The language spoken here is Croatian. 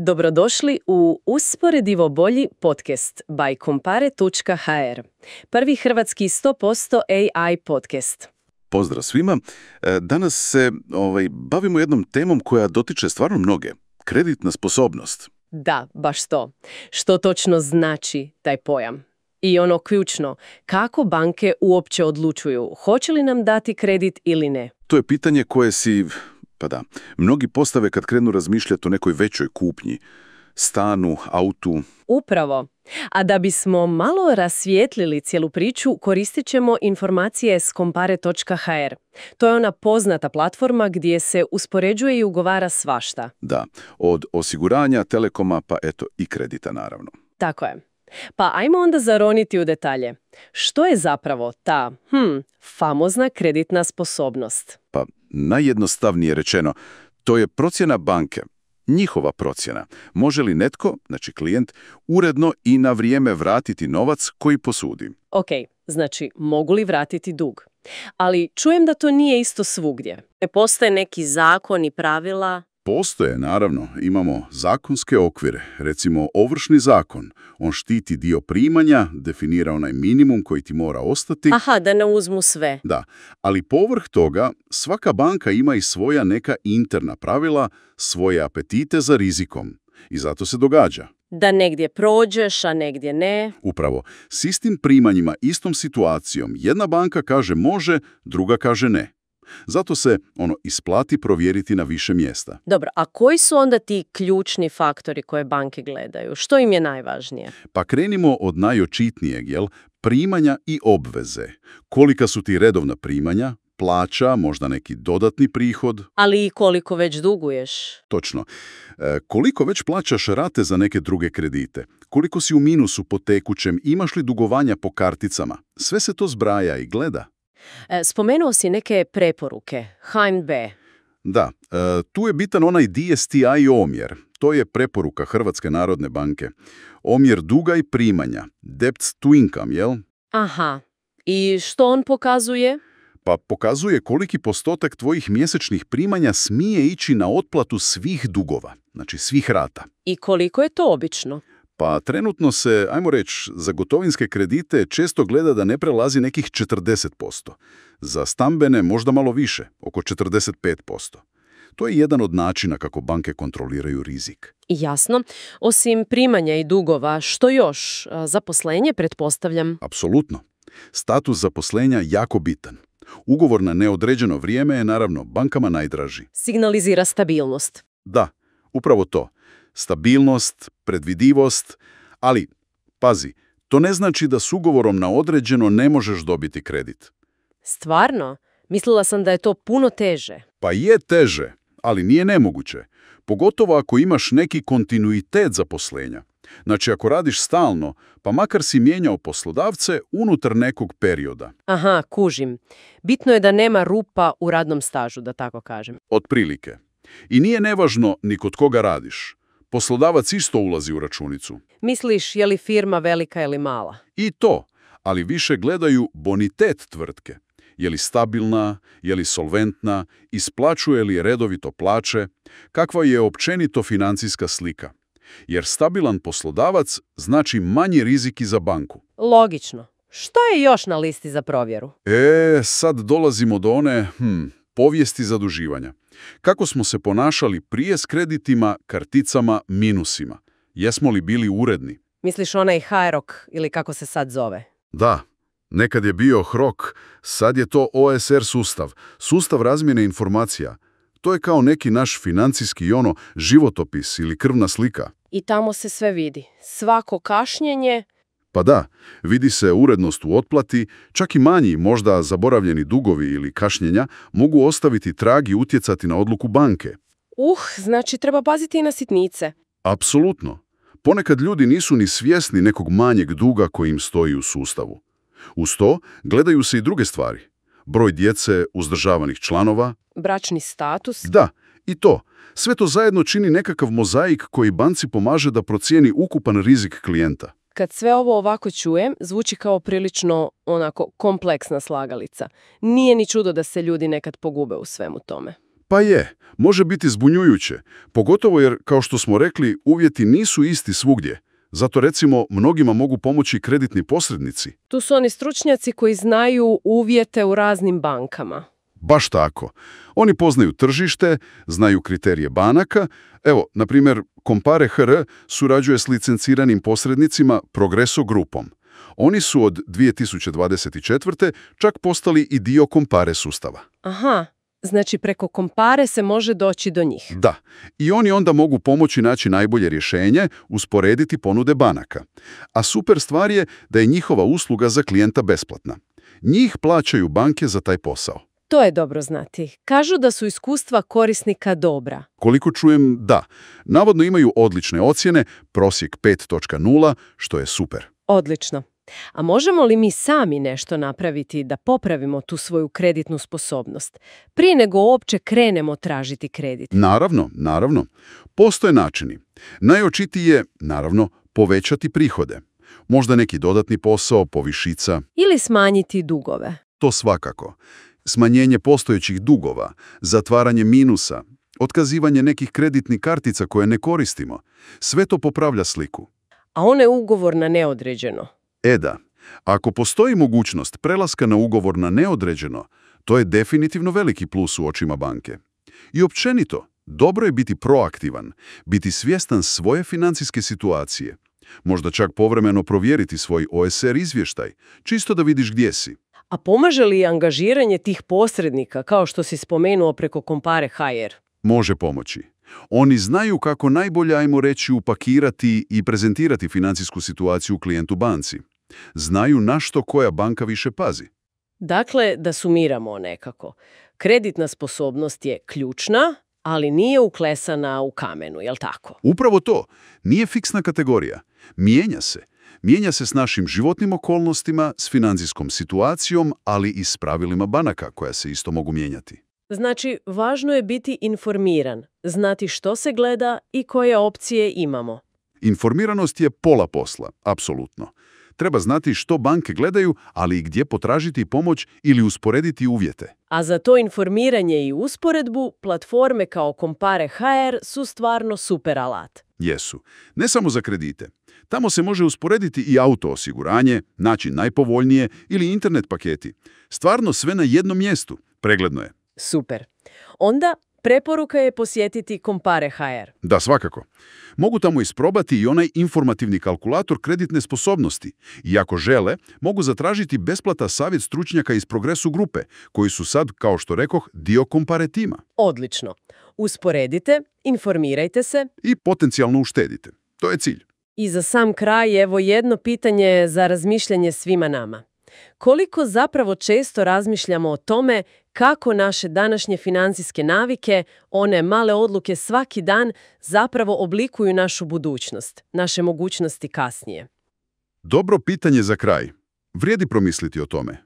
Dobrodošli u Usporedivo bolji podcast by Compare.hr, prvi hrvatski 100% AI podcast. Pozdrav svima. Danas se bavimo jednom temom koja dotiče stvarno mnoge. Kreditna sposobnost. Da, baš to. Što točno znači taj pojam? I ono ključno, kako banke uopće odlučuju hoće li nam dati kredit ili ne? To je pitanje koje si, mnogi postave kad krenu razmišljati o nekoj većoj kupnji. Stanu, autu. Upravo. A da bismo malo rasvijetlili cijelu priču, koristit ćemo informacije s Compare.hr. To je ona poznata platforma gdje se uspoređuje i ugovara svašta. Da, od osiguranja, telekoma, pa eto i kredita naravno. Tako je. Pa ajmo onda zaroniti u detalje. Što je zapravo ta, famozna kreditna sposobnost? Pa najjednostavnije rečeno, to je procjena banke. Njihova procjena. Može li netko, znači klijent, uredno i na vrijeme vratiti novac koji posudi? Ok, znači mogu li vratiti dug? Ali čujem da to nije isto svugdje. Ne postoje neki zakon i pravila? Postoje, naravno. Imamo zakonske okvire. Recimo, Ovršni zakon. On štiti dio primanja, definira onaj minimum koji ti mora ostati. Aha, da ne uzmu sve. Da, ali povrh toga, svaka banka ima i svoja neka interna pravila, svoje apetite za rizikom. I zato se događa. Da negdje prođeš, a negdje ne. Upravo, s istim primanjima, istom situacijom, jedna banka kaže može, druga kaže ne. Zato se isplati provjeriti na više mjesta. Dobro, a koji su onda ti ključni faktori koje banke gledaju? Što im je najvažnije? Pa krenimo od najočitnijeg, primanja i obveze. Kolika su ti redovna primanja, plaća, možda neki dodatni prihod. Ali i koliko već duguješ? Točno. Koliko već plaćaš rate za neke druge kredite? Koliko si u minusu po tekućem? Imaš li dugovanja po karticama? Sve se to zbraja i gleda. Spomenuo si neke preporuke, HNB. Da, tu je bitan onaj DSTI omjer. To je preporuka Hrvatske narodne banke. Omjer duga i primanja. Debt to income, jel? Aha. I što on pokazuje? Pa pokazuje koliki postotak tvojih mjesečnih primanja smije ići na otplatu svih dugova, znači svih rata. I koliko je to obično? Pa trenutno se, ajmo reći, za gotovinske kredite često gleda da ne prelazi nekih 40%. Za stambene možda malo više, oko 45%. To je jedan od načina kako banke kontroliraju rizik. Jasno. Osim primanja i dugova, što još? Zaposlenje, pretpostavljam? Apsolutno. Status zaposlenja jako bitan. Ugovor na neodređeno vrijeme je naravno bankama najdraži. Signalizira stabilnost. Da, upravo to. Stabilnost, predvidivost, ali, pazi, to ne znači da s ugovorom na određeno ne možeš dobiti kredit. Stvarno? Mislila sam da je to puno teže. Pa je teže, ali nije nemoguće. Pogotovo ako imaš neki kontinuitet zaposlenja. Znači, ako radiš stalno, pa makar si mijenjao poslodavce unutar nekog perioda. Aha, kužim. Bitno je da nema rupa u radnom stažu, da tako kažem. Otprilike. I nije nevažno ni kod koga radiš. Poslodavac isto ulazi u računicu. Misliš, je li firma velika ili mala? I to, ali više gledaju bonitet tvrtke. Je li stabilna, je li solventna, isplaćuje li redovito plaće, kakva je općenito financijska slika. Jer stabilan poslodavac znači manji rizik i za banku. Logično. Što je još na listi za provjeru? Sad dolazimo do one povijesti zaduživanja. Kako smo se ponašali prije s kreditima, karticama, minusima? Jesmo li bili uredni? Misliš onaj HROK ili kako se sad zove? Da, nekad je bio HROK, sad je to OSR sustav, sustav razmjene informacija. To je kao neki naš financijski životopis ili krvna slika. I tamo se sve vidi. Svako kašnjenje. Pa da, vidi se urednost u otplati, čak i manji, možda zaboravljeni dugovi ili kašnjenja mogu ostaviti trag i utjecati na odluku banke. Znači treba paziti i na sitnice. Apsolutno. Ponekad ljudi nisu ni svjesni nekog manjeg duga koji im stoji u sustavu. Uz to gledaju se i druge stvari. Broj djece, uzdržavanih članova. Bračni status. Da, i to. Sve to zajedno čini nekakav mozaik koji banci pomaže da procijeni ukupan rizik klijenta. Kad sve ovo ovako čujem, zvuči kao prilično kompleksna slagalica. Nije ni čudo da se ljudi nekad pogube u svemu tome. Pa je, može biti zbunjujuće, pogotovo jer, kao što smo rekli, uvjeti nisu isti svugdje. Zato recimo mnogima mogu pomoći kreditni posrednici. Tu su oni stručnjaci koji znaju uvjete u raznim bankama. Baš tako. Oni poznaju tržište, znaju kriterije banaka. Evo, na primjer, Compare HR surađuje s licenciranim posrednicima Progreso grupom. Oni su od 2024. čak postali i dio Compare sustava. Aha, znači preko Compare se može doći do njih. Da, i oni onda mogu pomoći naći najbolje rješenje, usporediti ponude banaka. A super stvar je da je njihova usluga za klijenta besplatna. Njih plaćaju banke za taj posao. To je dobro znati. Kažu da su iskustva korisnika dobra. Koliko čujem, da. Navodno imaju odlične ocjene, prosjek 5.0, što je super. Odlično. A možemo li mi sami nešto napraviti da popravimo tu svoju kreditnu sposobnost, prije nego uopće krenemo tražiti kredit? Naravno. Postoje načini. Najočitiji je, naravno, povećati prihode. Možda neki dodatni posao, povišica. Ili smanjiti dugove. To svakako. Smanjenje postojećih dugova, zatvaranje minusa, otkazivanje nekih kreditnih kartica koje ne koristimo. Sve to popravlja sliku. A on je ugovor na neodređeno. Da, ako postoji mogućnost prelaska na ugovor na neodređeno, to je definitivno veliki plus u očima banke. I općenito, dobro je biti proaktivan, biti svjestan svoje financijske situacije. Možda čak povremeno provjeriti svoj OSR izvještaj, čisto da vidiš gdje si. A pomaže li angažiranje tih posrednika, kao što si spomenuo preko Compare HR? Može pomoći. Oni znaju kako najbolje, ajmo reći, upakirati i prezentirati financijsku situaciju klijentu banci. Znaju na što koja banka više pazi. Dakle, da sumiramo nekako. Kreditna sposobnost je ključna, ali nije uklesana u kamenu, jel tako? Upravo to. Nije fiksna kategorija. Mijenja se. Mijenja se s našim životnim okolnostima, s financijskom situacijom, ali i s pravilima banaka koja se isto mogu mijenjati. Znači, važno je biti informiran, znati što se gleda i koje opcije imamo. Informiranost je pola posla, apsolutno. Treba znati što banke gledaju, ali i gdje potražiti pomoć ili usporediti uvjete. A za to informiranje i usporedbu, platforme kao Compare HR su stvarno super alat. Jesu. Ne samo za kredite. Tamo se može usporediti i auto osiguranje, naći najpovoljnije ili internet paketi. Stvarno sve na jednom mjestu. Pregledno je. Super. Onda preporuka je posjetiti Compare HR. Da, svakako. Mogu tamo isprobati i onaj informativni kalkulator kreditne sposobnosti. I ako žele, mogu zatražiti besplatan savjet stručnjaka iz Progreso grupe, koji su sad, kao što rekoh, dio Compare tima. Odlično. Usporedite, informirajte se. I potencijalno uštedite. To je cilj. I za sam kraj, evo jedno pitanje za razmišljanje svima nama. Koliko zapravo često razmišljamo o tome kako naše današnje financijske navike, one male odluke svaki dan, zapravo oblikuju našu budućnost, naše mogućnosti kasnije? Dobro pitanje za kraj. Vrijedi promisliti o tome.